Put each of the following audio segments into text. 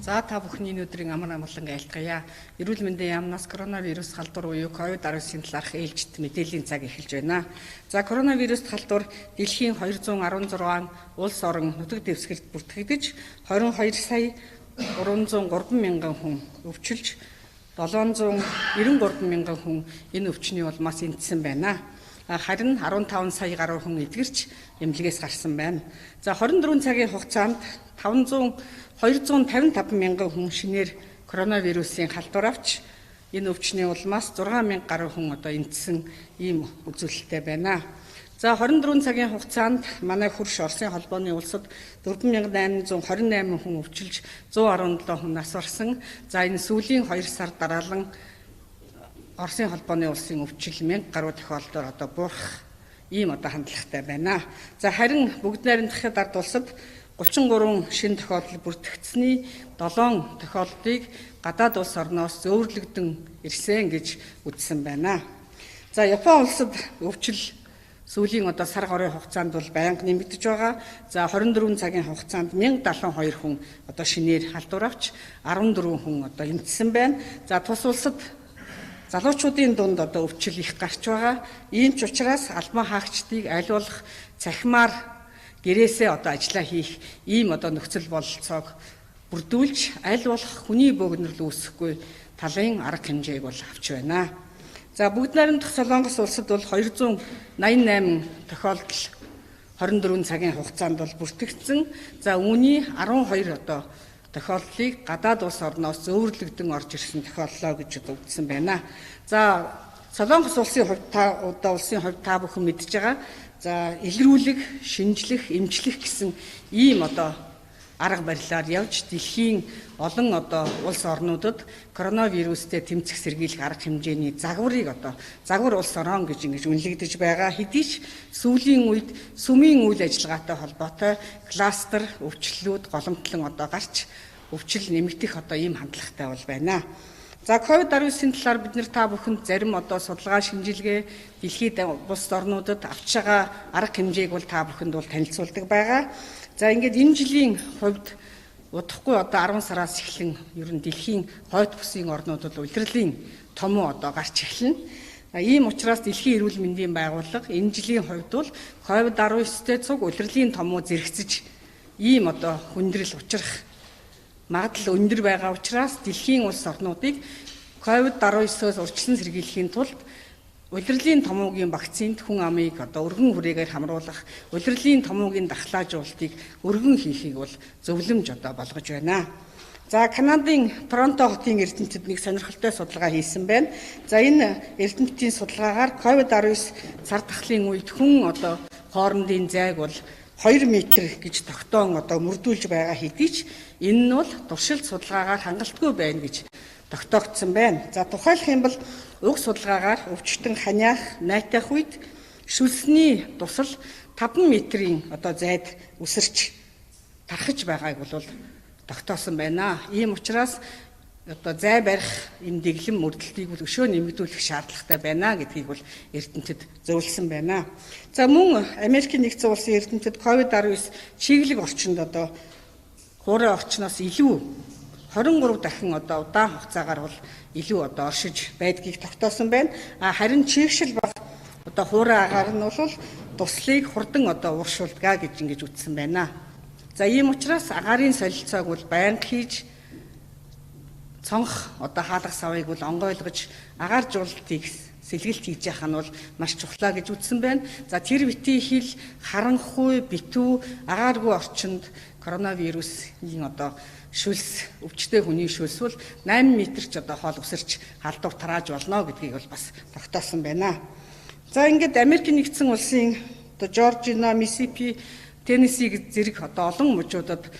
За та бүхний өнөөдрийн амар амгалан айлтгая. Эрүүл мэндийн яамнаас коронавирус халдвар буюу COVID-19-ийн талаарх ээлжит мэдээллийн цаг эхэлж байна. За коронавирус халдвар дэлхийн 216 улс орон нутаг дэвсгэрт бүртгэгдэж 22 сая 303 мянган хүн өвчилж 793 мянган хүн энэ өвчний улмаас энтсэн байна. Харин 15 сая гаруй хүн эдгэрч эмнэлгээс гарсан байна. За 24 цагийн хугацаанд 255 мянган хүн шинээр коронавирусын халдвар авч энэ өвчний улмаас 6 мянга гаруй хүн энтсэн ийм үзүүлэлттэй байна. За 24 цагийн хугацаанд манай хөрш Оросын холбооны улсад 4828 хүн өвчилж 117 хүн нас барсан. За энэ сүүлийн 2 сар дараалан Оросын холбооны улсын өвчил 1000 гаруй тохиолдолд буурах ийм хандлагатай байна. За харин бүгд найрамдахад ард улсад 33 шинэ тохиолдол бүртгэгдсэний 7 тохиолдлыг гадаад улс орноос зөөвөрлөгдөн ирсэн гэж үзсэн байна. За Япон улсад өвчил сүүлийн сар гаруйн хугацаанд бол байнга нэмэгдэж байгаа. За 24 цагийн хугацаанд 1072 хүн шинээр халдвар авч 14 хүн эмтсэн байна. За тус улсад залуучуудын дунд өвчил их гарч байгаа. Ийм ч учраас албан хаагчдыг аль болох цахимаар гэрээсээ ажиллаа хийх ийм нөхцөл бололцоог бүрдүүлж аль болох хүний бөөгнөрл үүсэхгүй талын арга хэмжээг авч байна. За бүгд найрамдах Солонгос улсад бол 288 тохиолдол 24 цагийн хугацаанд бүртгэгдсэн. За үүний 12 тохиолдлыг гадаад улс орноос зөөвөрлөгдөн орж ирсэн тохиоллоо гэж үзсэн байна. За Солонгос улсын хувьд та бүхэн мэдж байгаа. За илрүүлэг, шинжлэх, эмчлэх гэсэн ийм арга барилаар явж дэлхийн олон улс орнуудад коронавирустэй тэмцэх сэргийлэх арга хэмжээний загварыг загвар улс орон гэж үнэлэгдэж байгаа. Хэдий ч сүүлийн үед сүмийн үйл ажиллагаатай холбоотой кластер өвчлөлүүд голомтлон гарч өвчил нэмэгдэх ийм хандлагатай байна. За COVID-19-ийн талаар бид та бүхэнд зарим судалгаа шинжилгээ дэлхийд бус орнуудад авч байгаа арга хэмжээг та бүхэнд танилцуулдаг байгаа. За ингээд энэ жилийн хувьд удахгүй 10 сараас эхлэн ер нь дэлхийн хойд бүсийн орнуудад улирлын томуу гарч эхэлнэ. Ийм учраас Дэлхийн эрүүл мэндийн байгууллага энэ жилийн хувьд бол COVID-19-тэй цуг улирлын томуу зэрэгцэж ийм хүндрэл учрах магадлал өндөр байгаа учраас дэлхийн улс орнуудыг COVID-19-өөс урьдчилан сэргийлэхийн тулд улирлын томуугийн вакцинд хүн амыг өргөн хүрээгээр хамруулах, улирлын томуугийн дархлаажуулалтыг өргөн хийхийг зөвлөмж болгож байна. За Канадын Торонто хотын эрдэмтэд нэг сонирхолтой судалгаа хийсэн байна. За энэ эрдэмтдийн судалгаагаар COVID-19 цар тахлын үед хүн хоорондын зайг 2 метр гэж тогтоон мөрдүүлж байгаа хэдий ч энэ нь туршилт судалгаагаар хангалтгүй байна гэж тогтоогдсон байна. За тухайлх юм бол уг судалгаагаар өвчтөн ханиах, найтах үед шүлсний тусал 5 метрийн зайд үсэрч тархаж байгааг тогтоосон байна. Ийм учраас зай барих энэ дэглэм мөрдөлтийг өшөө нэмэгдүүлэх шаардлагатай байна гэдгийг эрдэмтэд зөвлөсөн байна. За мөн Америкийн нэгдсэн улсын эрдэмтэд COVID-19 чиглэг орчинд хуурай орчноос илүү 23 дахин удаан хугацаагаар илүү оршиж байдгийг тогтоосон байна. Харин чигшил баг хуурай агаар нь туслыг хурдан ууршуулдаг гэж үзсэн байна. За ийм учраас агаарын солилцоог байнга хийж цонх хаалга савыг онгойлгож агаар жуултыг сэлгэлт хийж яах нь маш чухлаа гэж үзсэн байна. За тэр битгий хил харанхуй, битүү, агааргүй орчинд коронавирусын шүлс, өвчтэй хүний шүлс 8 метрч хоол үсэрч халдвар тарааж болно гэдгийг бас тогтоосон байна. За ингээд Америкийн нэгдсэн улсын Жоржиа, Миссисипи, Теннесси зэрэг олон мужуудад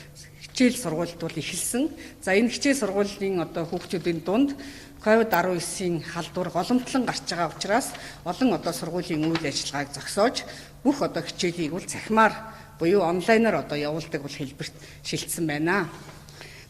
хичээл сургуульд эхэлсэн. За энэ хичээл сургуулийн хүүхдүүдийн дунд COVID-19-ийн халдвар голомтлон гарч байгаа учраас олон сургуулийн үйл ажиллагааг зогсоож бүх хичээлийг цахимаар буюу онлайнаар явуулдаг хэлбэрт шилжсэн байна.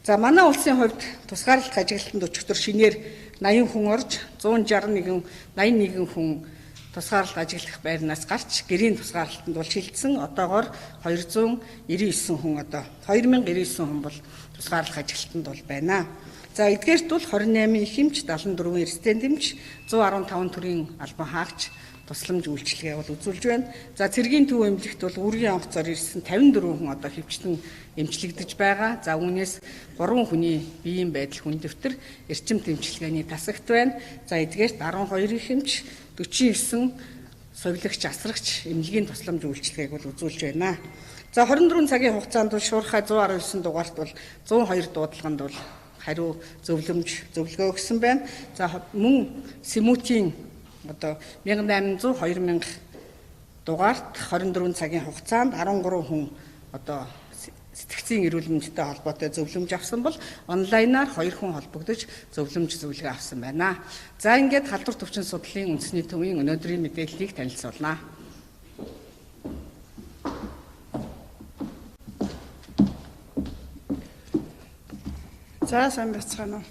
За манай улсын хувьд тусгаарлах ажиглалтанд өчигдөр шинээр 80 хүн орж 181 хүн тусгаарлалт ажиглах байрнаас гарч гэрийн тусгаарлалтанд бол шилжсэн. Одоогоор 299 хүн 2099 хүн бол тусгаарлах ажилтнанд бол байна. За эдгээрт бол 28 их эмч, 74 эрсдэн дэмч, 115 төрлийн албан хаагч тусламж үйлчилгээ бол үзүүлж байна. За цэргийн төв эмнэлэгт бол үргийн онгоцоор ирсэн 54 хүн хөвчтөн эмчлэгдэж байгаа. За үүнээс 3 хүний биеийн байдал хүндөвтөр эрчим тэмчилгээний тасагт байна. За эдгээрт 12 их эмч, 49 совилогч, асрагч эмнэлгийн тусламж үйлчилгээг бол үзүүлж байна. За 24 цагийн хугацаанд бол шуурхай 119 дугаарт бол 102 дуудлаганд бол хариу зөвлөгөө өгсөн байна. За мөн Симүүтийн 1800 2000 дугаарт 24 цагийн хугацаанд 13 хүн сэтгцийн эрүүл мэндтэй холбоотой зөвлөмж авсан бол онлайнаар 2 хүн холбогдож зөвлөмж зөвлөгөө авсан байна. За ингээд халдвар төвчин судлалын үндэсний төвийн өнөөдрийн мэдээллийг танилцуулнаа. За сайн байцгаана уу.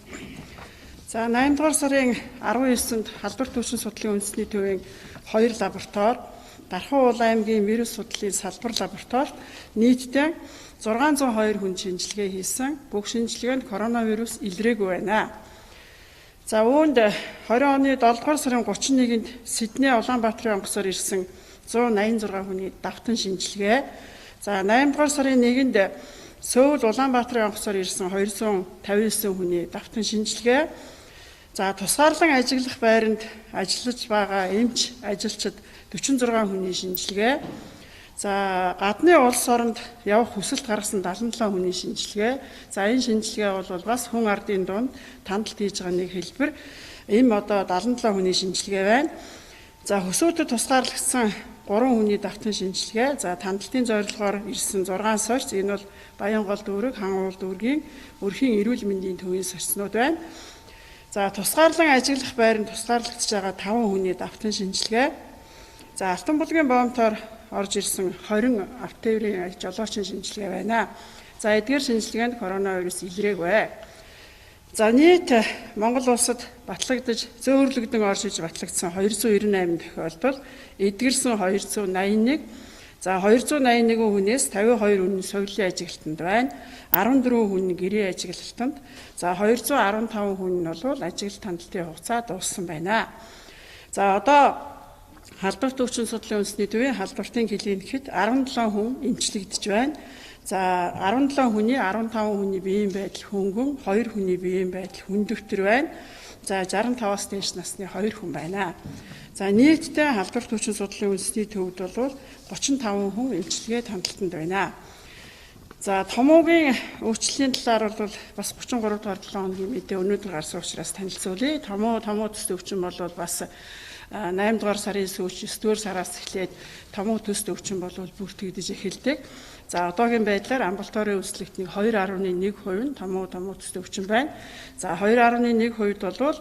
За 8 дугаар сарын 19-нд халдвар төвчин судлалын үндэсний төвийн 2 лаборатори, Дархан Уул аймгийн вирус судлалын салбар лабораторид нийтдээ 602 хүн шинжилгээ хийсэн. Бүх шинжилгээнд коронавирус илрээгүй байна. За үүнд 20 оны 7 дугаар сарын 31-нд Сидней Улаанбаатарын онгоцоор ирсэн 186 хүний давтан шинжилгээ. За 8 дугаар сарын 1-нд Сөүл Улаанбаатарын онгоцоор ирсэн 259 хүний давтан шинжилгээ. За тусгаарлан ажиглах байранд ажиллаж байгаа эмч ажилчид 46 хүний шинжилгээ. За гадны улс оронд явах хүсэлт гаргасан 77 хүний шинжилгээ. За энэ шинжилгээ бол бас хүн ардын дунд тандалт хийж байгаа нэг хэлбэр. Ийм 77 хүний шинжилгээ байна. За хөсөөдөд тусгаарлагдсан 3 хүний давтан шинжилгээ. За тандалтын зорилгоор ирсэн 6 сорьц. Энэ бол Баянгол дүүрэг, Хан уул дүүргийн өрхийн эрүүл мэндийн төвийн сорьцнууд байна. За тусгаарлан ажиглах байранд тусгаарлагдж байгаа 5 хүний давтан шинжилгээ. За Алтан булгийн боомтоор орж ирсэн 20 автоврын жолоочийн шинжилгээ байна. За эдгээр шинжилгээнд коронавирус илрээгүй. За нийт Монгол улсад батлагдаж зөөвөрлөгдөн орж иж батлагдсан 298 тохиолдол, эдгэрсэн 281. За 281 хүнээс 52 хүн соёлын ажиглалтанд байна. 14 хүн гэрээ ажиглалтанд. За 215 хүн нь бол ажиглалт хандлтын хугацаа дууссан байна. За одоо халдвар төвчин судлалын үндэсний төвийн халдвартын клиникт 17 хүн эмчлэгдэж байна. За 17 хүний 15 хүний биеийн байдал хөнгөн, 2 хүний биеийн байдал хүндөвтөр байна. За 65-аас дээш насны 2 хүн байна. За нийтдээ халдвар төвчин судлалын үндэсний төвд бол 35 хүн эмчилгээт хандлтанд байна. За томоогийн өөрчлөлийн талаар бол бас 33 дугаар 7 хоногийн мэдээ өнөөдөр гарсан учраас танилцуулъя. Томоо төс төвчин бол бас 8 дугаар сарын сүүлч 9 дугаар сараас эхлээд томоо төс төвчин бол бүртгэгдэж эхэлдэг. За одоогийн байдлаар амбулаторийн үйлчлэгтний 2.1% нь томоо төс төвчин байна. За 2.1% бол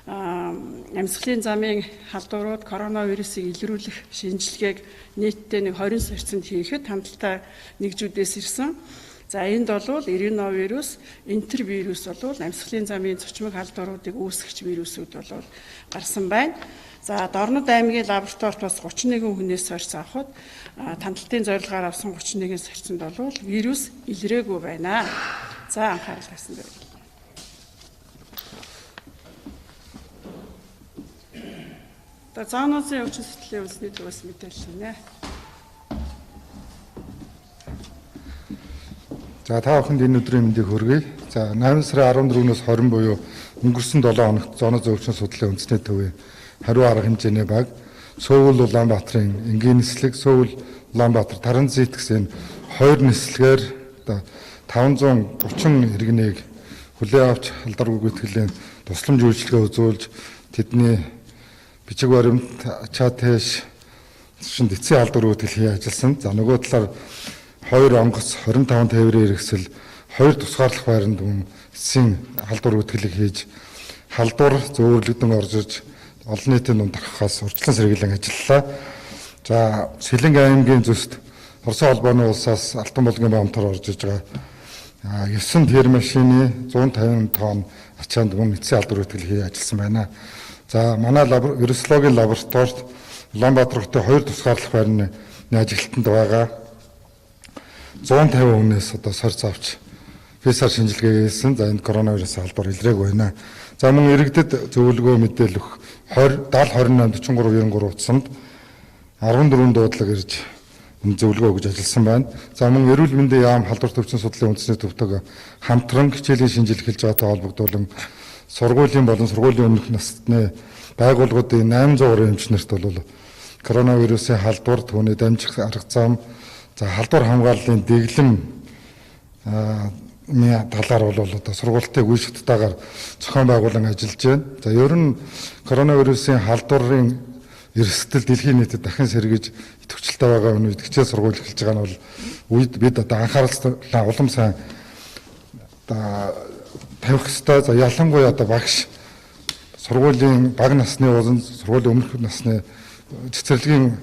амьсгалын замын халдварууд коронавирусыг илрүүлэх шинжилгээг нийтдээ 20 сарцанд хийхэд хангалттай нэгжүүдээс ирсэн. За энд бол риновирус, энтервирус бол амьсгалын замын цочмог халдваруудыг үүсгэгч вирусүүд бол гарсан байна. За Дорнод аймгийн лабораторид бас 31 хүнээс сорьц авахд тандалтын зорилгоор авсан 31 сорьцонд бол вирус илрээгүй байна. За анхаарал тавьсан байна. За зооносын өвчин судлалын үндэсний төвөөс мэдээлэл нэ. За та бүхэнд энэ өдрийн мэндийг хүргэе. За 8 сарын 14-өөс 20 буюу өнгөрсөн 7 хоногт зооносын өвчин судлалын үндэсний төвийн хариу арга хэмжээний баг Сөүл Улаанбаатарын энгийн нислэг, Сөүл Улаанбаатар Таран зэтгсэн 2 нислэгээр 530 иргэнийг хүлээн авч халдвар гүйтгэлийн тусламж үйлчилгээ үзүүлж тэдний бичиг баримт чатэш шин эцсийн халдвар гүйтгэл ажилласан. За нөгөө талаар 2 онгоц 25 тээврийн хэрэгсэл 2 тусгаарлах байранд эцсийн халдвар гүйтгэлийг хийж халдвар зөөвөрлөгдөн орж иж олон нийтийн дунд тархахаас урьдчилан сэргийлэн ажиллалаа. За Сэлэнг аймгийн зүст Орсын холбооны улсаас Алтан булгийн боомтоор орж иж байгаа 9 тэр машины 150 тонн ачаанд мөн эцсийн халдвар гүйтгэл хийж ажилласан байна. За манай вирусологийн лабораторид Улаанбаатар хотын 2 тусгаарлах байрны ажилтнанд байгаа 150 хүнээс одоо сорьц авч PCR шинжилгээ хийсэн. За энд коронавирусын халдвар илрээгүй байна. За мөн иргэдэд зөвлөгөө мэдээлэл өгөх 20 70 28 43 93 утсанд 14 дуудлага ирж зөвлөгөө өгж ажилласан байна. За мөн эрүүл мэндийн яам халдвар төвчийн судлалын үндэсний төвтэйг хамтран хичээлийн шинжилгээ эхэлж байгаатай холбогдуулан сургуулийн болон сургуулийн өмнөх насны байгууллагуудын 800 гаруй эмчнэрт бол коронавирусын халдвар, түүний дамжих арга зам, за халдвар хамгааллын дэглэм талаар бол одоо сургалтыг үе шаттайгаар зохион байгуулан ажиллаж байна. За ер нь коронавирусын халдварын эрсдэл дэлхийн нийтэд дахин сэргийж идэвхжэлтэй байгаа үед хичээл сургууль эхэлж байгаа нь бол үед бид одоо анхааралтай улам сайн тавих ёстой. За ялангуяа одоо багш сургуулийн бага насны болон сургуулийн өмнөх насны цэцэрлэгийн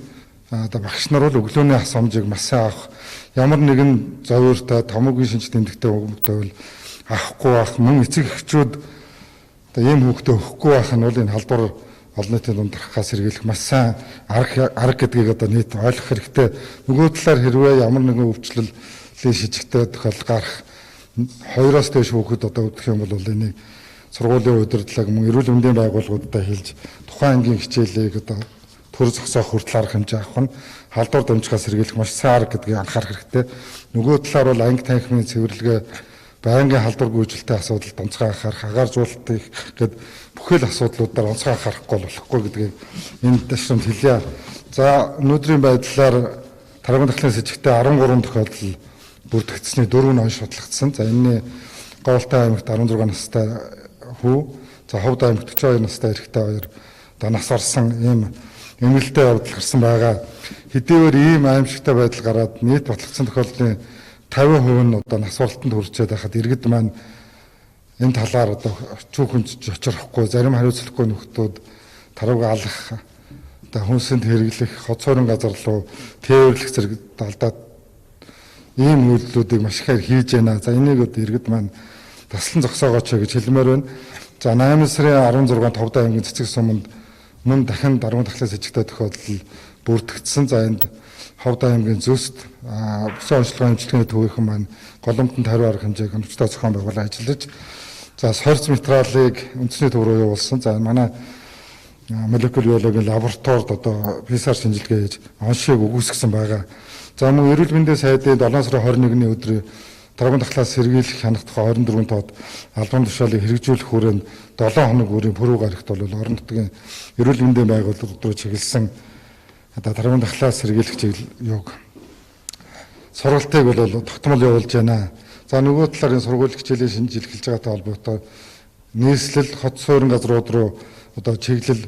одоо багш нар бол өглөөний асуумжийг маш сайн авах, ямар нэгэн зовёртой томоогийн шинж тэмдэгтэй хүмүүстээ бол авахгүй байх, мөн эцэг эхчүүд одоо ийм хүүхдээ өгөхгүй байх нь бол энэ халдвар олон нийтийн дундахаас сэргийлэх маш сайн арга гэдгийг одоо нийт ойлгох хэрэгтэй. Нөгөө талаар хэрвээ ямар нэгэн өвчлөлийн шижигтэй тохиол гарах 2-оос дээш хүүхэд одоо үүдэх юм бол энийг сургуулийн удирдлага мөн эрүүл мэндийн байгууллагуудтай хэлж тухайн ангийн хичээлийг одоо төр зогсоох хүртэл арга хэмжээ авах нь халдвар дамжихаас сэргийлэх маш сайн арга гэдгийг анхаарах хэрэгтэй. Нөгөө талаар бол анги танхимын цэвэрлэгээ, байнгын халдвар гүйжилтийн асуудалд онцгой анхаарах, агааржуулалтыг гээд бүхэл асуудлуудаар онцгой анхаарахгүй болохгүй гэдгийг энэ ташрамд хэлье. За өнөөдрийн байдлаар таргын дахлын с 'эгтээ 13 тохиолдол бүрдэгдсэний 4 нь оншуудлагдсан. За энэний Говьтай аймагт 16 настай хүү, за Ховд аймагт 42 настай эрэгтэй хоёр одоо нас орсон ийм эмгэлтэй явдал гарсан байгаа. Хэдийгээр ийм аимшигтай байдал гараад нийт батлагдсан тохиолдлын 50% нь одоо нас баралтанд хүрчээд байхад иргэд маань энэ талаар одоо чүүхэн очирхгүй, зарим хариуцлагагүй нөхдүүд тарваг алах, одоо хүнсэнд хэрэглэх, хот суурин газар руу тээвэрлэх зэрэг талдаад ийм үйлдэлүүдийг маш ихээр хийж байна. За энийг одоо иргэд маань таслан зогсоогооч гэж хэлмээр байна. За 8 сарын 16-нд Ховд аймгийн цэцэг суманд мөн дахин даргын дахлын с 'эгтэй тохиолдол бүрдэгдсэн. За энд Ховд аймгийн зүст бүсэн онцлогын эмчилгээний төвийнхэн маань голомтон тариу арга хэмжээг хөндлөлтөй зохион байгуулан ажиллаж, за сорьц материалыг үндэсний төв рүү явуулсан. За манай молекуляр биологийн лабораторид одоо PCR шинжилгээ хийж оншийг үгүйсгэсэн байгаа. За мөн эрүүл мэндийн сайдын 7 сарын 21-ний өдөр даргын дахлаас сэргийлэх хянах тухай 24 тоод албан тушаалыг хэрэгжүүлэх хүрээнд 7 хоног үрийн пүрэв гарагт бол орон нутгийн эрүүл мэндийн байгууллагууд руу чиглэсэн одоо даргын дахлаас сэргийлэх чиглэл юг сургалтыг бол тогтмол явуулж байна. За нөгөө талаар энэ сургууль хичээлийн шинжил эхэлж байгаатай холбоотой нийслэл хот суурин газрууд руу одоо чиглэл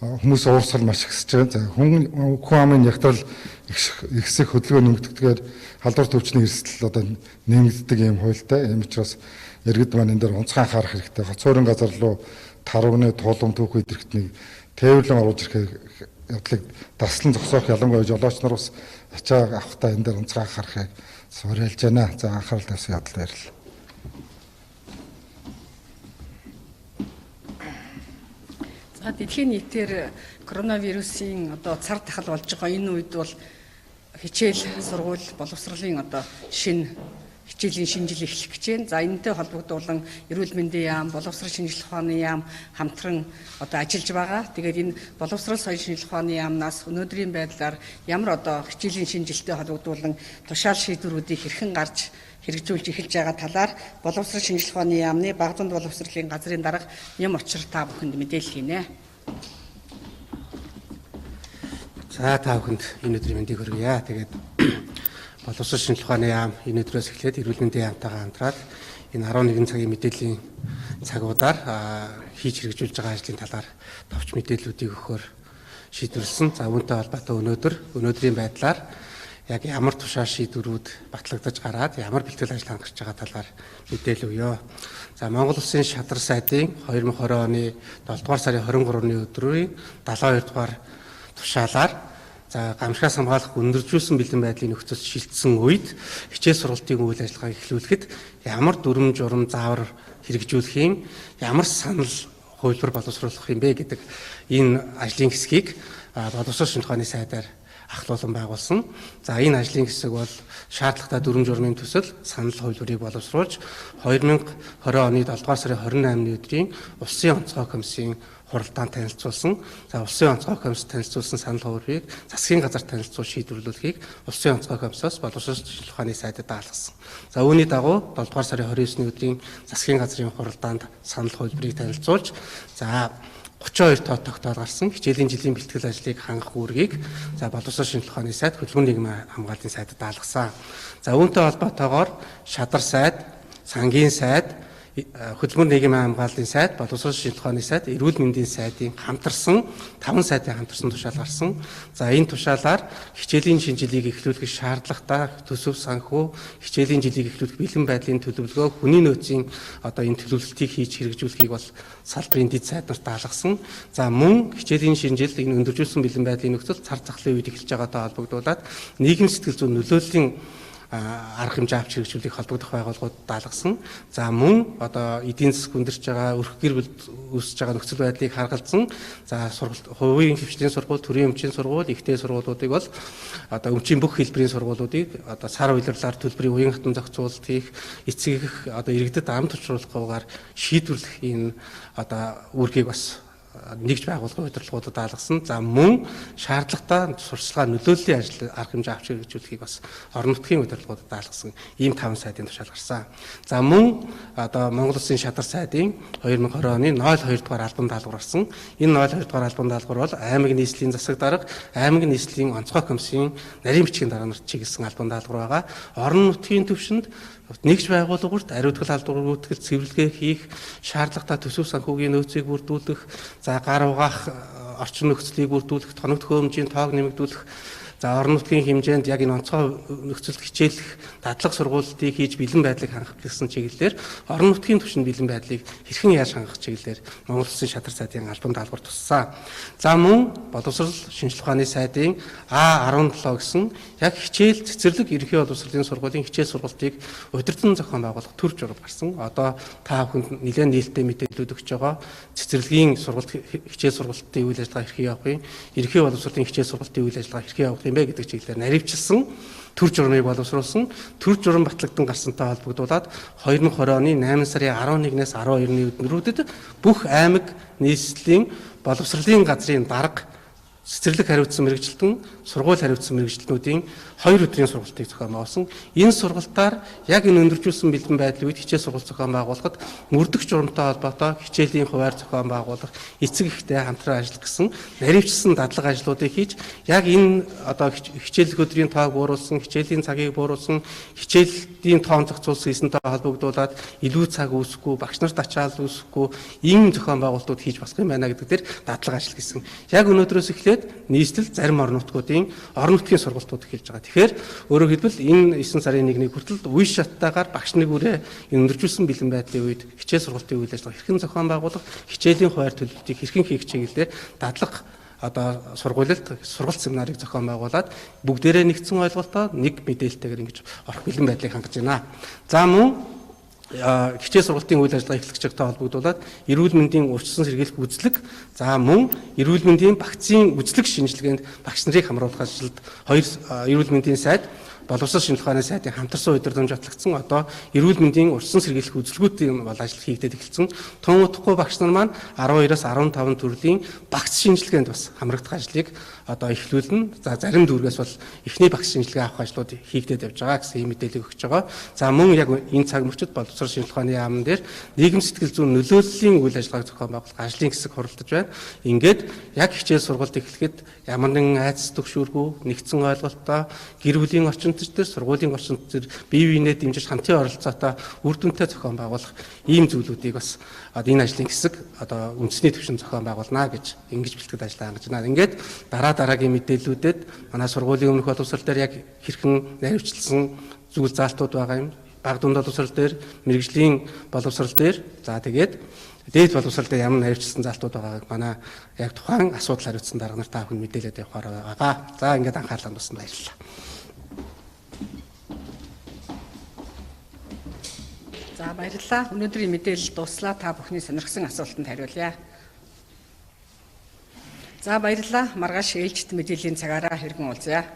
хүмүүс уурсгал маш ихсэж байгаа. За хүн амын ягтрал ихсэх хөдөлгөөн нэмэгддгээр халдвар төвчний эрсдэл одоо нэмэгддэг юм хуультай. Ийм учраас иргэд маань энэ дээр онцгой анхаарах хэрэгтэй. Хот суурин газар руу тарвны тулам түүх идэрхтнийг тээвэрлэн оруулж ирэх явдлыг таслан зогсоох, ялангуяа жолооч нар бас ачаа авахтаа энэ дээр онцгой анхаарахыг уриалж байна. За анхаарал тавьсан явдал баярлалаа. За дэлхийн нийтээр коронавирусын одоо цар тахал болж байгаа энэ үед бол хичээл сургууль боловсролын одоо шинэ хичээлийн шинжил эхлэх гэж байна. За энэтэй холбогдуулан эрүүл мэндийн яам, боловсрол шинжилгээ ухааны яам хамтран одоо ажиллаж байгаа. Тэгээд энэ боловсрол соёлын шинжилгээ ухааны яамнаас өнөөдрийн байдлаар ямар одоо хичээлийн шинжилгээтэй холбогдуулан тушаал шийдвэрүүдийг хэрхэн гарч хэрэгжүүлж эхэлж байгаа талаар боловсрол шинжилгээ ухааны яамны Багдунд боловсролын газрын дарга Ням Очир та бүхэнд мэдээлэл хийнэ. За та бүхэнд энэ өдрийн мэндийг хүргье. Тэгээд боловсрол шинжилгээ ухааны яам энэ өдрөөс эхлээд эрүүл мэндийн яамтайгаа хамтраад энэ 11 цагийн мэдээллийн цагуудаар хийж хэрэгжүүлж байгаа ажлын талаар товч мэдээллүүдийг өгөхөөр шийдвэрлсэн. За үүнтэй холбоотой өнөөдрийн байдлаар яг ямар тушаал шийдвэрүүд батлагдаж гараад ямар бэлтгэл ажил хангаж байгаа талаар мэдээлэл өгье. За Монгол Улсын шадар сайдын 2020 оны 7 дугаар сарын 23-ны өдрийн 72 дугаар тушаалаар за гамшигаас хамгаалах өндөржүүлсэн бэлэн байдлын нөхцөлд шилжсэн үед хичээл сургалтын үйл ажиллагааг эхлүүлэхэд ямар дүрм журам заавар хэрэгжүүлэх юм, ямар санал хувилбар боловсруулах юм бэ гэдэг энэ ажлын хэсгийг боловсрол шинжилгээ ухааны сайдаар ахлуулан байгуулсан. За энэ ажлын хэсэг бол шаардлагатай дүрм журмын төсөл санал хувилбарыг боловсруулж 2020 оны 7 дугаар сарын 28-ны өдрийн Улсын онцгой комиссийн хуралдаанд танилцуулсан. За Улсын онцгой комисс танилцуулсан санал хувилбарыг засгийн газар танилцуул шийдвэрлүүлэхийг Улсын онцгой комиссоос боловсрол шинжилгээ ухааны сайдад даалгасан. За үүний дагуу 7 дугаар сарын 29-ны өдрийн засгийн газрын хуралдаанд санал хувилбарыг танилцуулж за 32 тоо тогтоол гарсан хичээлийн жилийн бэлтгэл ажлыг хангах үүргийг за боловсрол шинжилгээ ухааны сайд хөдөлгөөн нийгмийн хамгааллын сайдад даалгасан. За үүнтэй холбоотойгоор шадар сайд, сангийн сайд, хөдөлмөр нийгмийн хамгааллын сайд, боловсрол шинжилгээ ухааны сайд, эрүүл мэндийн сайдын хамтарсан 5 сайдын хамтарсан тушаал гарсан. За энэ тушаалаар хичээлийн шинжилгээг эхлүүлэх шаардлагатай төсөв санхүү, хичээлийн жилийг эхлүүлэх бэлэн байдлын төлөвлөгөө, хүний нөөцийн энэ төлөвлөлтийг хийж хэрэгжүүлэхийг бол салбарын дэд сайд нарт даалгасан. За мөн хичээлийн шинжилт энэ өндөржүүлсэн бэлэн байдлын нөхцөл цар тахлын үед эхэлж байгаатай холбогдуулаад нийгэм сэтгэл зүйн нөлөөллийн арга хэмжээ авч хэрэгжүүлэх холбогдох байгууллагууд даалгасан. За мөн эдийн засаг хүндэрч байгаа, өрх гэр бүл үүсэж байгаа нөхцөл байдлыг харгалзан за хувийн хвшлийн сургууль, төрийн өмчийн сургууль, ихтэй сургуулиудыг бол өмчийн бүх хэлбэрийн сургуулиудыг сар улирлаар төлбөрийн уян хатан зохицуулалт хийх, эцэг иргэдэд амт учруулахгүйгээр шийдвэрлэх энэ үүргийг бас нэгж байгуулгын удирдлагуудад даалгасан. За мөн шаардлагатай сурчлагаа нөлөөллийн ажил арга хэмжээ авч хэрэгжүүлэхийг бас орон нутгийн удирдлагуудад даалгасан. Ийм 5 сайдын тушаал гарсан. За мөн Монгол Улсын шадар сайдын 2020 оны 02 дугаар албан даалгавар гарсан. Энэ 02 дугаар албан даалгавар бол аймаг нийслэлийн засаг дарга, аймаг нийслэлийн онцгой комиссийн нарийн бичгийн дарга нарт чиглэсэн албан даалгавар байгаа. Орон нутгийн түвшинд нэгж байгууллагууд ариутгал халдваргүйтгэл цэвэрлэгээ хийх, шаардлагатай төсөв санхүүгийн нөөцийг бүрдүүлэх, за гар угаах орчин нөхцөлийг бүрдүүлэх, тоног төхөөрөмжийн тоог нэмэгдүүлэх, за орон нутгийн хэмжээнд яг энэ онцгой нөхцөлд хичээлэх, дадлага сургуулиудыг хийж бэлэн байдлыг хангах гэсэн чиглэлээр орон нутгийн түвшинд бэлэн байдлыг хэрхэн яаж хангах чиглэлээр Монгол Улсын шадар сайдын албан даалгавар туссан. За мөн боловсрол шинжилгээ ухааны сайдын А17 гэсэн яг хичээл цэцэрлэг ерөнхий боловсролын сургуулийн хичээл сургалтыг удирдан зохион байгуулах төр журам гарсан. Одоо та бүхэнд нэлээд нээлттэй мэдээлэлүүд өгч байгаа. Цэцэрлэгийн сургалт хичээл сургалтын үйл ажиллагаа хэрхэн явах юм, ерөнхий боловсролын хичээл сургалтын үйл ажиллагаа хэрхэн явах юм бэ гэдэг чиглэлээр наривчилсан төр журмыг боловсруулсан. Төр журам батлагдсан гарсантай холбогдуулаад 2020 оны 8 сарын 11-ээс 12-ны өдрүүдэд бүх аймаг нийслэлийн боловсролын газрын дарга, цэцэрлэг хариуцсан мэрэгжилтэн, сургууль хариуцсан мэрэгжилтнүүдийн 2 өдрийн сургалтыг зохион байгуулсан. Энэ сургалтаар яг энэ өндөржүүлсэн бэлэн байдлын үед хичээл сургалт зохион байгуулахад мөрдөх журамтай холбоотой хичээлийн хуваар зохион байгуулах, эцэг эхтэй хамтран ажиллах гэсэн наривчилсан дадлага ажлуудыг хийж яг энэ хичээллэх өдрийн тоог бууруулсан, хичээлийн цагийг бууруулсан, хичээлийн тоон зохицуулсан эсэнтэй холбогдуулаад илүү цаг үүсэхгүй, багш нарт ачаал үүсэхгүй ийм зохион байгуулалтууд хийж болох юм байна гэдэг дээр дадлага ажил гэсэн. Яг өнөөдрөөс эхлээд нийслэл зарим орон нутгуудын орон нутгийн сургалтууд эхэлж байгаа. Тэгэхээр өөрөөр хэлбэл энэ 9 сарын 1-ний хүртэл үе шаттайгаар багш нэг үрээ өндөржүүлсэн бэлэн байдлын үед хичээл сургалтын үйл ажиллагаа хэрхэн зохион байгуулах, хичээлийн хуваар төлөвлөлтийг хэрхэн хийх чиглэлээр дадлага сургуульд сургалт семинарыг зохион байгуулад бүгдээрээ нэгдсэн ойлголтоор нэг мэдээлэлтэйгээр ингэж орох бэлэн байдлыг хангаж байна. За мөн хичээл сургалтын үйл ажиллагаа эхлэгчтэй холбогдуулаад эрүүл мэндийн урьдчилан сэргийлэх үзлэг, за мөн эрүүл мэндийн вакцины үзлэг шинжилгээнд багш нарыг хамруулах ажилд 2 эрүүл мэндийн сайд, боловсрол шинжилгээ ухааны сайдын хамтарсан удирдамж батлагдсан. Одоо эрүүл мэндийн урьдчилан сэргийлэх үзлгүүдийн бол ажил хийгдээд эхэлсэн. Тун утгагүй багш нар маань 12-аас 15 төрлийн багц шинжилгээнд бас хамрагдах ажлыг эхлүүлнэ. За зарим дүүргээс бол эхний багц шинжилгээ авах ажлууд хийгдээд явж байгаа гэсэн мэдээлэл өгч байгаа. За мөн яг энэ цаг мөчид боловсрол шинжилгээ ухааны яамн дээр нийгэм сэтгэл зүйн нөлөөллийн үйл ажиллагааг зохион байгуулах ажлын хэсэг хуралдаж байна. Ингээд яг хичээл сургалт эхлэхэд ямар нэгэн айдас төгшөөргүй нэгдсэн ойлголттой гэр бүлийн орчинд дээр сургуулийн орчинд дээр бие биенээ дэмжиж хамтын оролцоотой үр дүнтэй зохион байгуулах ийм зүйлүүдийг бас энэ ажлын хэсэг үндэсний түвшинд зохион байгуулна гэж ингэж бэлтгэл ажиллаа хангаж байна. Ингээд дараагийн мэдээллүүдэд манай сургуулийн өмнөх боловсрол дээр яг хэрхэн наривчлсан зүйл заалтууд байгаа юм. Бага дунд боловсрол дээр, мэрэгжлийн боловсрол дээр, за тэгээд дээд боловсрол дээр ямар наривчлсан заалтууд байгааг манай яг тухайн асуудал хариуцсан дарга нар та бүхэн мэдээлээд явахаар байгаа. За ингээд анхаарлаа туссан баярлалаа. За баярлалаа. Өнөөдрийн мэдээлэл дуслаа. Та бүхний сонирхсан асуултанд хариулъя. За баярлалаа. Маргааш ээлжит мэдээллийн цагаараа хэрэгэн уулзъя.